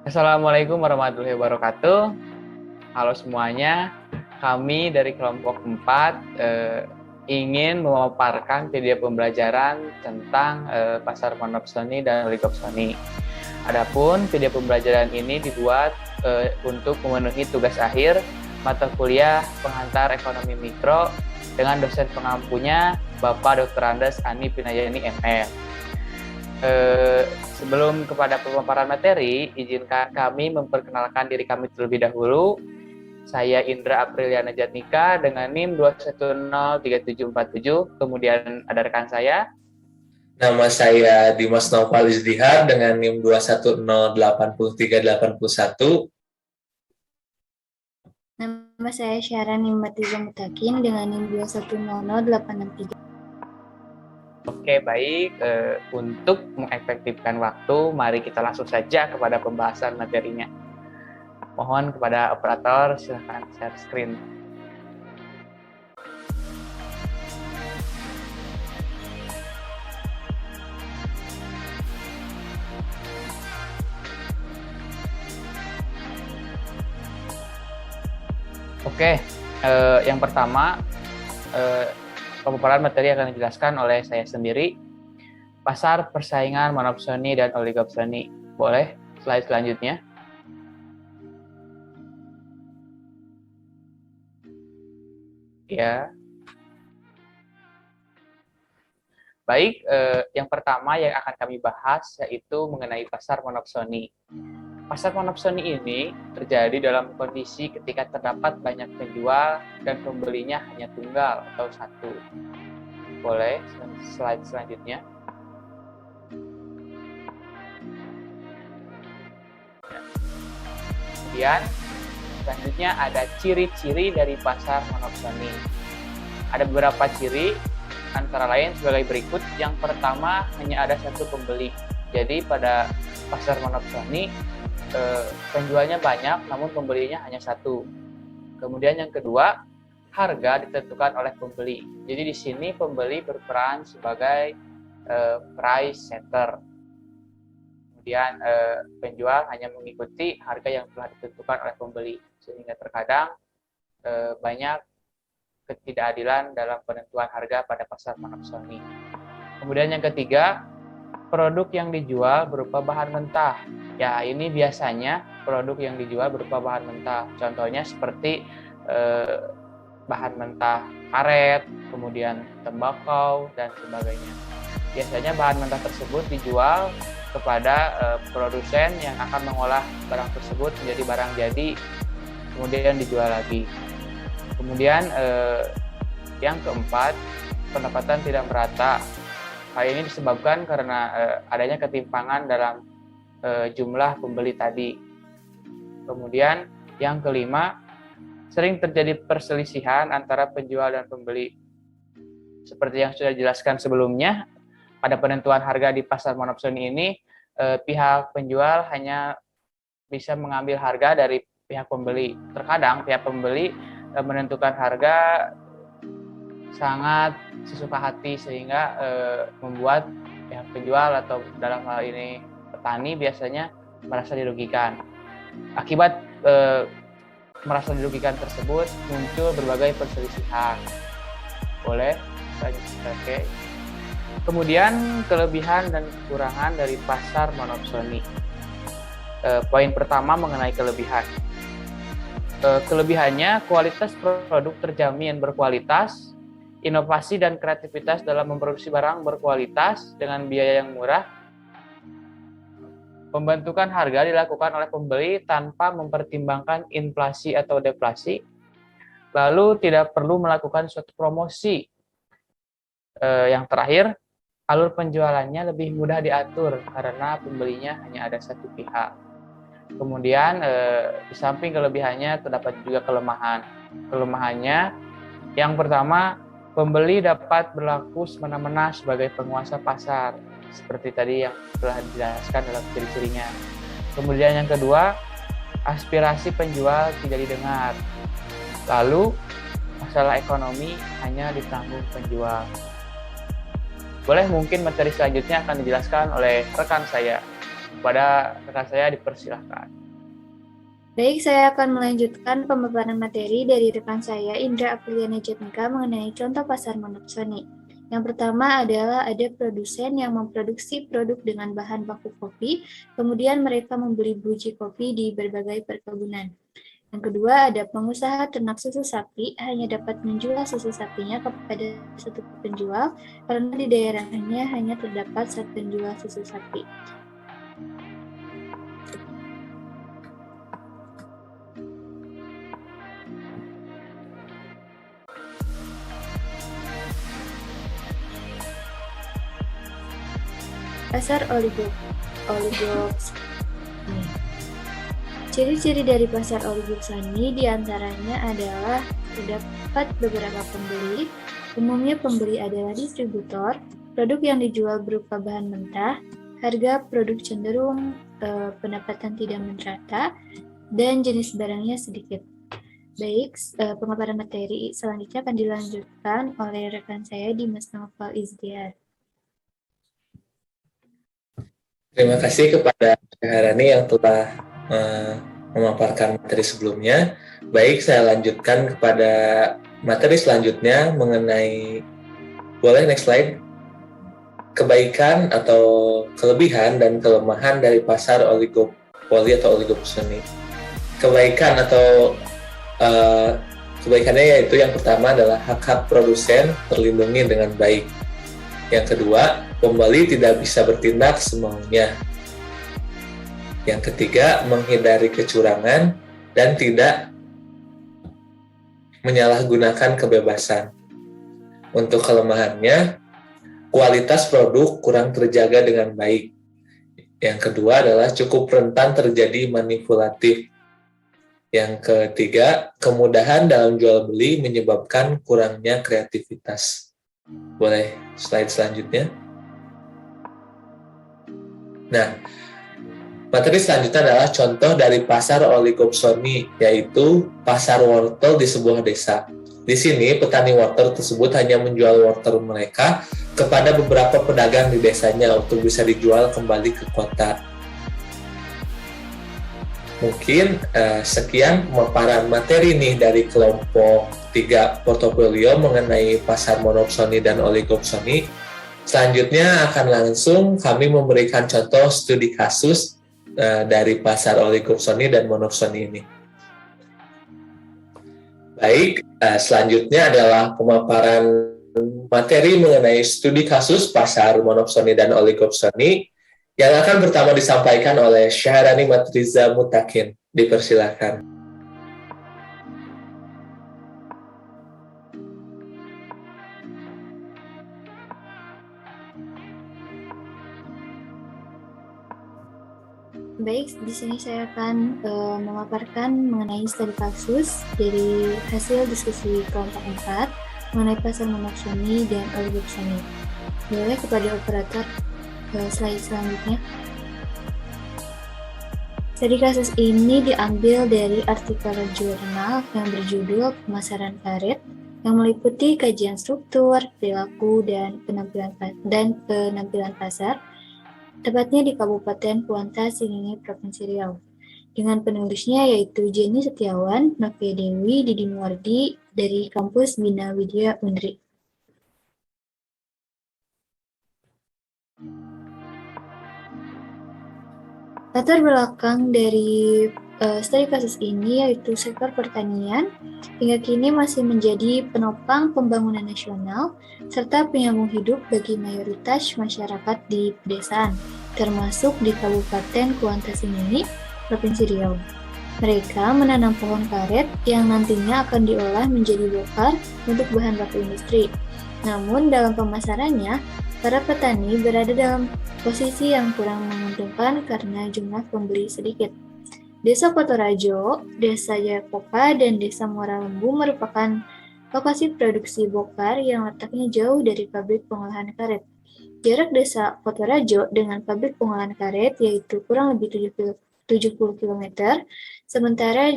Assalamualaikum warahmatullahi wabarakatuh. Halo semuanya, kami dari kelompok 4 ingin memaparkan video pembelajaran tentang pasar monopsoni dan oligopsoni. Adapun video pembelajaran ini dibuat untuk memenuhi tugas akhir mata kuliah Penghantar Ekonomi Mikro dengan dosen pengampunya Bapak Dr. Andes Ani Pinayani MM. Sebelum kepada pemaparan materi, izinkan kami memperkenalkan diri kami terlebih dahulu. Saya Indra Apriliana Jatnika dengan NIM 2103747. Kemudian ada rekan saya. Nama saya Dimas Naufal Izdihar dengan NIM 2108381. Nama saya Syara Nimatiza Mutakin dengan NIM 2100863. Oke, baik. Untuk mengefektifkan waktu, mari kita langsung saja kepada pembahasan materinya. Mohon kepada operator, silakan share screen. Oke, yang pertama, pemaparan materi akan dijelaskan oleh saya sendiri. Pasar persaingan monopsoni dan oligopsoni. Boleh slide selanjutnya. Ya. Baik, yang pertama yang akan kami bahas yaitu mengenai pasar monopsoni. Pasar monopsoni ini terjadi dalam kondisi ketika terdapat banyak penjual dan pembelinya hanya tunggal atau satu. Boleh slide selanjutnya. Kemudian selanjutnya ada ciri-ciri dari pasar monopsoni. Ada beberapa ciri, antara lain sebagai berikut. Yang pertama, hanya ada satu pembeli. Jadi pada pasar monopsoni penjualnya banyak, namun pembelinya hanya satu. Kemudian yang kedua, harga ditentukan oleh pembeli. Jadi di sini pembeli berperan sebagai price setter. Kemudian penjual hanya mengikuti harga yang telah ditentukan oleh pembeli, sehingga terkadang banyak ketidakadilan dalam penentuan harga pada pasar monopsoni. Kemudian yang ketiga, produk yang dijual berupa bahan mentah. Ya, ini biasanya produk yang dijual berupa bahan mentah. Contohnya seperti bahan mentah karet, kemudian tembakau, dan sebagainya. Biasanya bahan mentah tersebut dijual kepada produsen yang akan mengolah barang tersebut menjadi barang jadi, kemudian dijual lagi. Kemudian yang keempat, pendapatan tidak merata. Hal ini disebabkan karena adanya ketimpangan dalam jumlah pembeli tadi. Kemudian yang kelima, sering terjadi perselisihan antara penjual dan pembeli. Seperti yang sudah dijelaskan sebelumnya, pada penentuan harga di pasar monopsoni ini, pihak penjual hanya bisa mengambil harga dari pihak pembeli. Terkadang pihak pembeli menentukan harga sangat sesuka hati, sehingga membuat pihak penjual atau dalam hal ini petani biasanya merasa dirugikan. Akibat merasa dirugikan tersebut muncul berbagai perselisihan. Boleh lanjut. Oke. Kemudian kelebihan dan kekurangan dari pasar monopsoni. Poin pertama mengenai kelebihan. Kelebihannya, kualitas produk terjamin berkualitas, inovasi dan kreativitas dalam memproduksi barang berkualitas dengan biaya yang murah. Pembentukan harga dilakukan oleh pembeli tanpa mempertimbangkan inflasi atau deflasi. Lalu tidak perlu melakukan suatu promosi. Yang terakhir, alur penjualannya lebih mudah diatur karena pembelinya hanya ada satu pihak. Kemudian di samping kelebihannya terdapat juga kelemahan. Kelemahannya, yang pertama, pembeli dapat berlaku semena-mena sebagai penguasa pasar, seperti tadi yang telah dijelaskan dalam ciri-cirinya. Kemudian yang kedua, aspirasi penjual tidak didengar. Lalu, masalah ekonomi hanya ditanggung penjual. Boleh mungkin materi selanjutnya akan dijelaskan oleh rekan saya. Kepada rekan saya dipersilahkan. Baik, saya akan melanjutkan pemaparan materi dari rekan saya, Indra Apriliana Jatnika, mengenai contoh pasar monopsoni. Yang pertama adalah ada produsen yang memproduksi produk dengan bahan baku kopi, kemudian mereka membeli biji kopi di berbagai perkebunan. Yang kedua, ada pengusaha ternak susu sapi hanya dapat menjual susu sapinya kepada satu penjual karena di daerahnya hanya terdapat satu penjual susu sapi. Pasar oligopsoni. Ciri-ciri dari pasar oligopsoni diantaranya adalah terdapat beberapa pembeli, umumnya pembeli adalah distributor, produk yang dijual berupa bahan mentah, harga produk cenderung pendapatan tidak merata, dan jenis barangnya sedikit. Baik, pemaparan materi selanjutnya akan dilanjutkan oleh rekan saya Dimas Naufal Izdiar. Terima kasih kepada Harani yang telah memaparkan materi sebelumnya. Baik, saya lanjutkan kepada materi selanjutnya mengenai, boleh next slide, kebaikan atau kelebihan dan kelemahan dari pasar oligopoli atau oligopsoni. Kebaikan atau kebaikannya yaitu yang pertama adalah hak-hak produsen terlindungi dengan baik. Yang kedua, pembeli tidak bisa bertindak semaunya. Yang ketiga, menghindari kecurangan dan tidak menyalahgunakan kebebasan. Untuk kelemahannya, kualitas produk kurang terjaga dengan baik. Yang kedua adalah cukup rentan terjadi manipulatif. Yang ketiga, kemudahan dalam jual beli menyebabkan kurangnya kreativitas. Boleh slide selanjutnya. Nah, materi selanjutnya adalah contoh dari pasar oligopsoni, yaitu pasar wortel di sebuah desa. Di sini, petani wortel tersebut hanya menjual wortel mereka kepada beberapa pedagang di desanya untuk bisa dijual kembali ke kota. Mungkin sekian pemaparan materi nih dari kelompok 3 portofolio mengenai pasar monopsoni dan oligopsoni. Selanjutnya akan langsung kami memberikan contoh studi kasus dari pasar oligopsoni dan monopsoni ini. Baik, selanjutnya adalah pemaparan materi mengenai studi kasus pasar monopsoni dan oligopsoni yang akan pertama disampaikan oleh Syahrani Matriza Mutakin. Dipersilakan. Baik, di sini saya akan memaparkan mengenai studi kasus dari hasil diskusi kelompok 4 mengenai pasar monopsoni dan oligopsoni. Boleh kepada operator slide selanjutnya. Studi kasus ini diambil dari artikel jurnal yang berjudul Pemasaran Karet yang meliputi kajian struktur, perilaku, dan penampilan pasar, tepatnya di Kabupaten Kuanta, Singingi, Provinsi Riau. Dengan penulisnya yaitu Jenny Setiawan, Novia Dewi, Didi Muardi dari kampus Bina Widya Undri. Latar belakang dari studi kasus ini yaitu sektor pertanian hingga kini masih menjadi penopang pembangunan nasional serta penyambung hidup bagi mayoritas masyarakat di pedesaan, termasuk di Kabupaten Kuanta Singingi, Provinsi Riau. Mereka menanam pohon karet yang nantinya akan diolah menjadi bokar untuk bahan baku industri. Namun dalam pemasarannya, para petani berada dalam posisi yang kurang menguntungkan karena jumlah pembeli sedikit. Desa Kotorajo, Desa Jayakopa, dan Desa Muara Lembu merupakan lokasi produksi bokar yang letaknya jauh dari pabrik pengolahan karet. Jarak Desa Kotorajo dengan pabrik pengolahan karet yaitu kurang lebih 70 km, sementara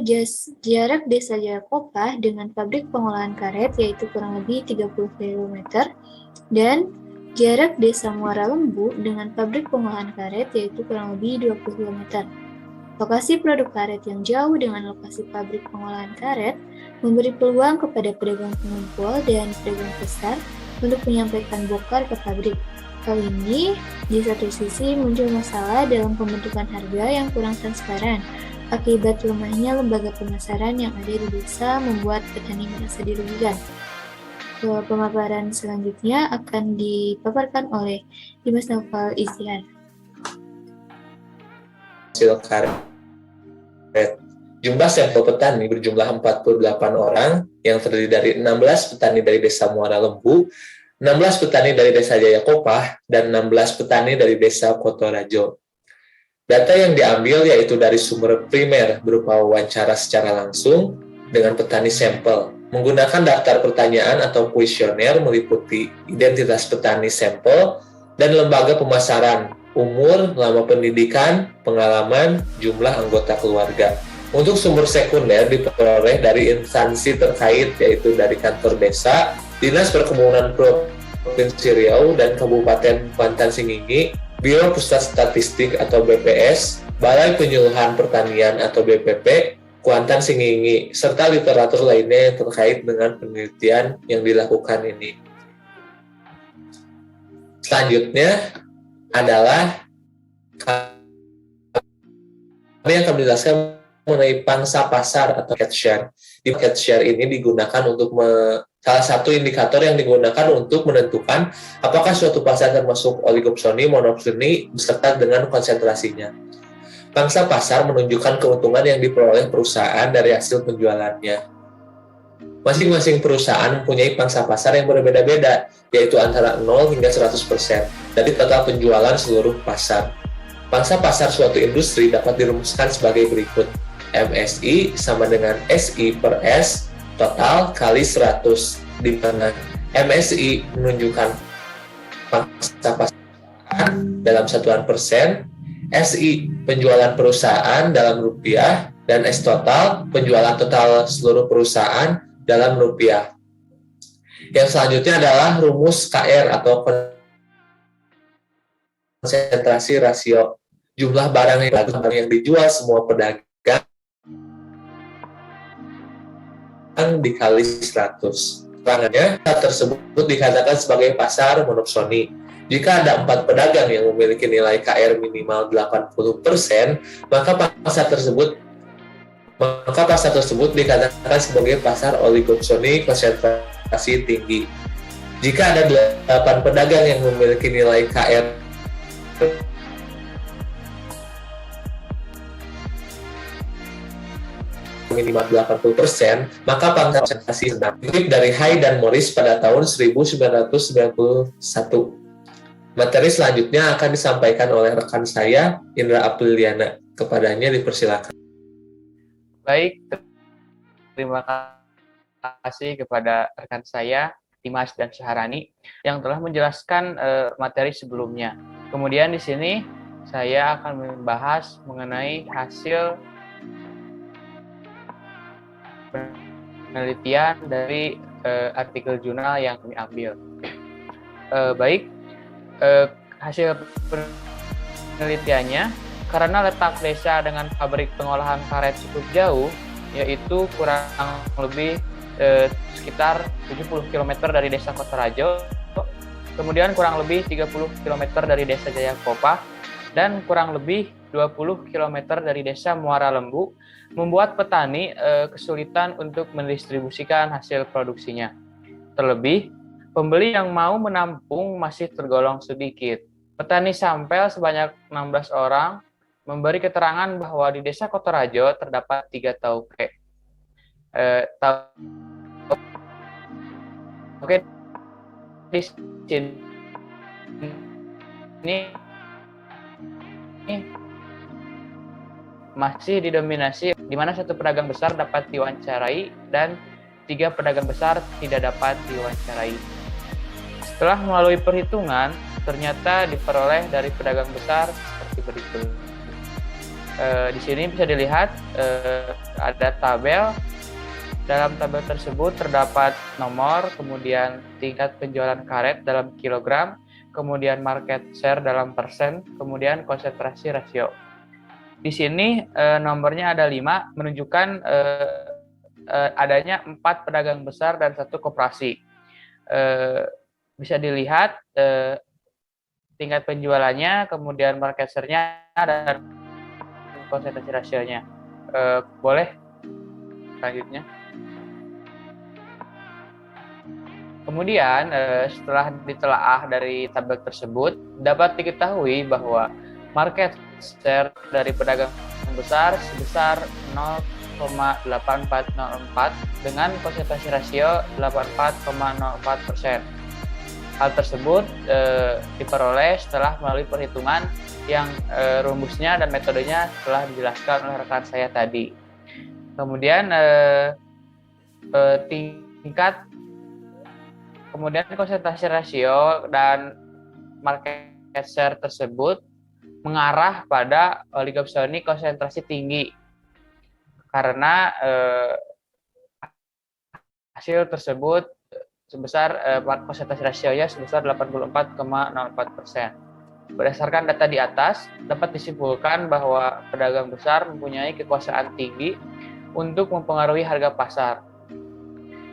jarak Desa Jayakopa dengan pabrik pengolahan karet yaitu kurang lebih 30 km, dan Jarak Desa Muara Lembu dengan pabrik pengolahan karet yaitu kurang lebih 20 km. Lokasi produk karet yang jauh dengan lokasi pabrik pengolahan karet memberi peluang kepada pedagang pengumpul dan pedagang besar untuk menyampaikan bokar ke pabrik. Hal ini di satu sisi muncul masalah dalam pembentukan harga yang kurang transparan. Akibat lemahnya lembaga pemasaran yang ada di desa membuat petani merasa dirugikan. Pemaparan selanjutnya akan dipaparkan oleh Dimas Naufal Izziar. Hasil karet. Jumlah sampel petani berjumlah 48 orang yang terdiri dari 16 petani dari Desa Muara Lembu, 16 petani dari Desa Jaya Kopah, dan 16 petani dari Desa Kotorajo. Data yang diambil yaitu dari sumber primer berupa wawancara secara langsung dengan petani sampel, menggunakan daftar pertanyaan atau kuesioner meliputi identitas petani sampel dan lembaga pemasaran, umur, lama pendidikan, pengalaman, jumlah anggota keluarga. Untuk sumber sekunder diperoleh dari instansi terkait yaitu dari kantor desa, Dinas Perkebunan Provinsi Riau dan Kabupaten Kuantan Singingi, Biro Pusat Statistik atau BPS, Balai Penyuluhan Pertanian atau BPP, Kuantan Singingi, serta literatur lainnya yang terkait dengan penelitian yang dilakukan ini. Selanjutnya adalah kami akan menjelaskan mengenai pangsa pasar atau market share. Di market share ini digunakan untuk salah satu indikator yang digunakan untuk menentukan apakah suatu pasar termasuk oligopsoni, monopsoni, beserta dengan konsentrasinya. Pangsa pasar menunjukkan keuntungan yang diperoleh perusahaan dari hasil penjualannya. Masing-masing perusahaan mempunyai pangsa pasar yang berbeda-beda, yaitu antara 0 hingga 100% dari total penjualan seluruh pasar. Pangsa pasar suatu industri dapat dirumuskan sebagai berikut. MSI sama dengan SI per S total kali 100, di mana MSI menunjukkan pangsa pasar dalam satuan persen, SI penjualan perusahaan dalam rupiah, dan S total penjualan total seluruh perusahaan dalam rupiah. Yang selanjutnya adalah rumus KR atau konsentrasi rasio jumlah barang yang dijual semua pedagang dikali 100. Keterangannya, tersebut dikatakan sebagai pasar monopsoni. Jika ada 4 pedagang yang memiliki nilai KR minimal 80%, maka pasar tersebut dikatakan sebagai pasar oligopsoni konsentrasi tinggi. Jika ada 8 pedagang yang memiliki nilai KR minimal 80%, maka pangsa konsentrasi sedang. Dikutip dari Hay dan Morris pada tahun 1991. Materi selanjutnya akan disampaikan oleh rekan saya, Indra Apriliana. Kepadanya dipersilakan. Baik, terima kasih kepada rekan saya, Dimas dan Syaharani, yang telah menjelaskan materi sebelumnya. Kemudian di sini saya akan membahas mengenai hasil penelitian dari artikel jurnal yang kami ambil. Hasil penelitiannya, karena letak desa dengan pabrik pengolahan karet cukup jauh, yaitu kurang lebih sekitar 70 km dari Desa Kotorajo, kemudian kurang lebih 30 km dari Desa Jaya Kopah, dan kurang lebih 20 km dari Desa Muara Lembu, membuat petani kesulitan untuk mendistribusikan hasil produksinya. Terlebih, pembeli yang mau menampung masih tergolong sedikit. Petani sampel sebanyak 16 orang memberi keterangan bahwa di Desa Kotorajo terdapat 3 tauke. Oke, di sini masih didominasi di mana 1 pedagang besar dapat diwawancarai dan 3 pedagang besar tidak dapat diwawancarai. Setelah melalui perhitungan, ternyata diperoleh dari pedagang besar seperti berikut. Di sini bisa dilihat ada tabel. Dalam tabel tersebut terdapat nomor, kemudian tingkat penjualan karet dalam kilogram, kemudian market share dalam persen, kemudian konsentrasi rasio. Di sini nomornya ada 5, menunjukkan adanya 4 pedagang besar dan 1 koperasi. Bisa dilihat tingkat penjualannya, kemudian market share-nya, dan konsentrasi rasionya. Boleh selanjutnya. Kemudian setelah ditelaah dari tabel tersebut, dapat diketahui bahwa market share dari pedagang besar sebesar 0,8404 dengan konsentrasi rasio 84,04%. Hal tersebut diperoleh setelah melalui perhitungan yang rumusnya dan metodenya telah dijelaskan oleh rekan saya tadi. Kemudian kemudian konsentrasi rasio dan market share tersebut mengarah pada oligopsoni konsentrasi tinggi karena hasil tersebut sebesar konsentrasi rasionya sebesar 84,04%. Berdasarkan data di atas, dapat disimpulkan bahwa pedagang besar mempunyai kekuasaan tinggi untuk mempengaruhi harga pasar.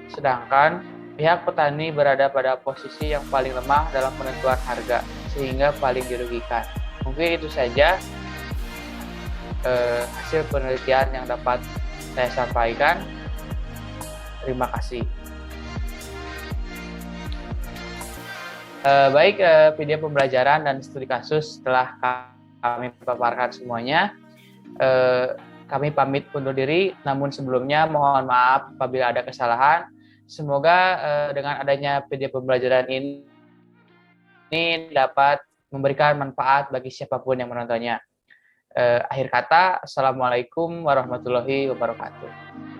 Sedangkan pihak petani berada pada posisi yang paling lemah dalam penentuan harga, sehingga paling dirugikan. Mungkin itu saja hasil penelitian yang dapat saya sampaikan. Terima kasih. Baik, video pembelajaran dan studi kasus telah kami paparkan semuanya. Kami pamit undur diri, namun sebelumnya mohon maaf apabila ada kesalahan. Semoga dengan adanya video pembelajaran ini dapat memberikan manfaat bagi siapapun yang menontonnya. Akhir kata, Assalamualaikum warahmatullahi wabarakatuh.